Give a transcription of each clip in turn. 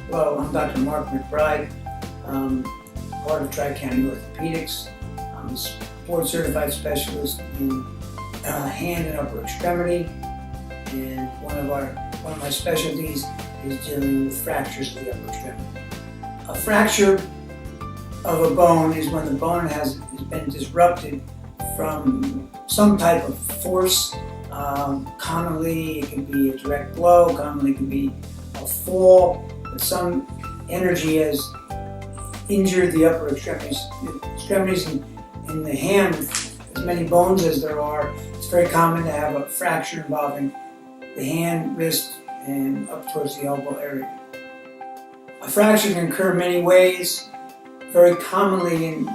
Hello, I'm Dr. McBride, part of Tri-County Orthopedics. I'm a board certified specialist in hand and upper extremity, and one of my specialties is dealing with fractures of the upper extremity. A fracture of a bone is when the bone has been disrupted from some type of force. Commonly it can be a direct blow, commonly it can be a fall, but some energy has injured the upper extremities. The extremities in the hand, with as many bones as there are, it's very common to have a fracture involving the hand, wrist, and up towards the elbow area. A fracture can occur many ways. Very commonly in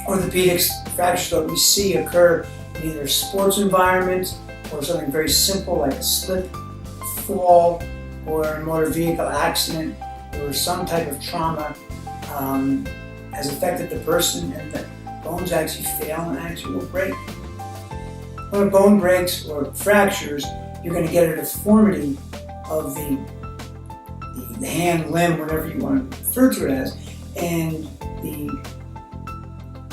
orthopedics, fractures that we see occur in either a sports environment or something very simple like a slip, fall, or a motor vehicle accident, or some type of trauma has affected the person and the bones actually fail and actually will break. When a bone breaks or fractures, you're going to get a deformity of the hand, limb, whatever you want to refer to it as, and the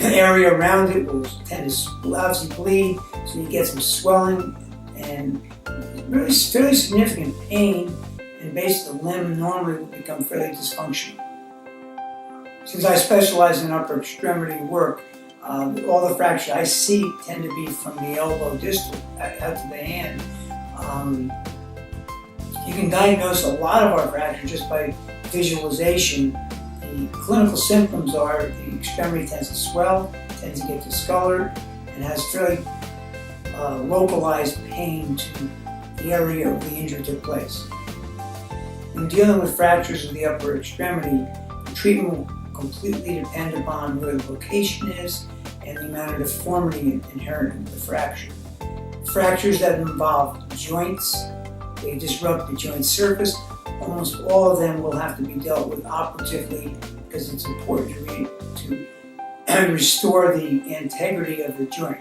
area around it will tend to obviously bleed, so you get some swelling and really fairly significant pain, and basically the limb normally will become fairly dysfunctional. Since I specialize in upper extremity work, all the fractures I see tend to be from the elbow distal out to the hand. You can diagnose a lot of our fractures just by visualization. The clinical symptoms are the extremity tends to swell, tends to get discolored, and has fairly localized pain to the area of the injury took place. When dealing with fractures of the upper extremity, the treatment will completely depend upon where the location is and the amount of deformity inherent in the fracture. Fractures that involve joints, they disrupt the joint surface. Almost all of them will have to be dealt with operatively because it's important to restore the integrity of the joint.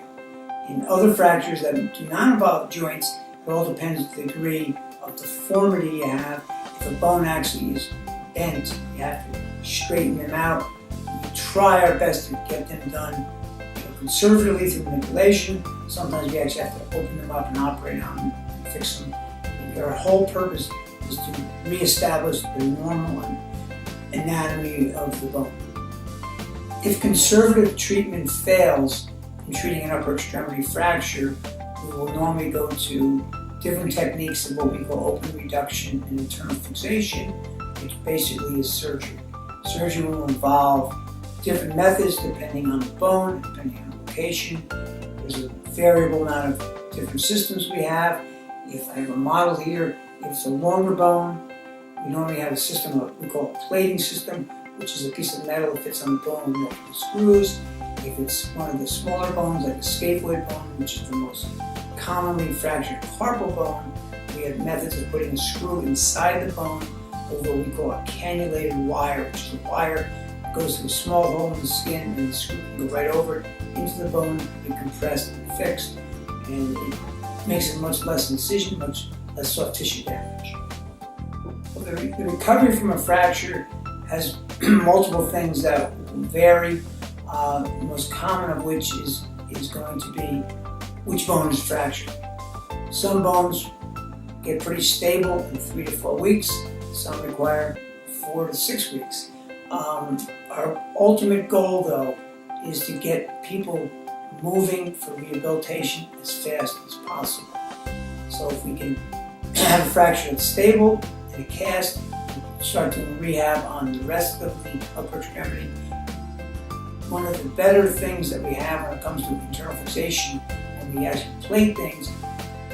In other fractures that do not involve joints, it all depends on the degree of deformity you have. If a bone actually is bent, you have to straighten them out. We try our best to get them done conservatively through manipulation. Sometimes we actually have to open them up and operate on them and fix them. Our whole purpose is to reestablish the normal anatomy of the bone. If conservative treatment fails in treating an upper extremity fracture, we will normally go to different techniques of what we call open reduction and internal fixation, which basically is surgery. Surgery will involve different methods depending on the bone, depending on the location. There's a variable amount of different systems we have. If I have a model here, if it's a longer bone, we normally have a system of what we call a plating system, which is a piece of metal that fits on the bone with multiple screws. If it's one of the smaller bones, like the scaphoid bone, which is the most commonly fractured carpal bone, we have methods of putting a screw inside the bone over what we call a cannulated wire, which is a wire that goes through a small hole in the skin, and the screw can go right over it into the bone, be compressed and fixed, and it makes it much less incision, much less soft tissue damage. Well, the recovery from a fracture has multiple things that will vary. The most common of which is going to be which bone is fractured. Some bones get pretty stable in 3 to 4 weeks. Some require 4 to 6 weeks. Our ultimate goal, though, is to get people moving for rehabilitation as fast as possible. So if we can have a fracture that's stable and a cast, start doing rehab on the rest of the upper extremity. One of the better things that we have when it comes to internal fixation, when we actually plate things,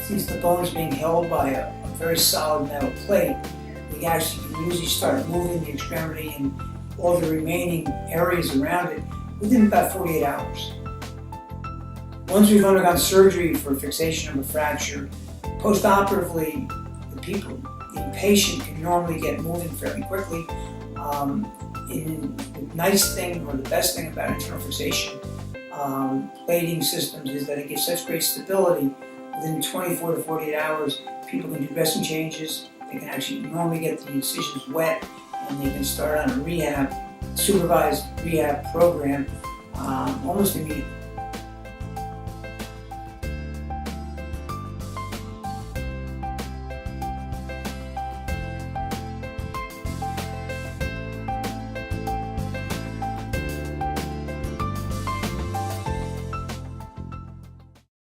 since the bone is being held by a very solid metal plate, we actually can usually start moving the extremity and all the remaining areas around it within about 48 hours. Once we've undergone surgery for fixation of a fracture, post-operatively, the patient can normally get moving fairly quickly. The nice thing, or the best thing about internal fixation plating systems is that it gives such great stability. Within 24 to 48 hours, people can do dressing changes, They can actually normally get the incisions wet, and they can start on a supervised rehab program almost immediately.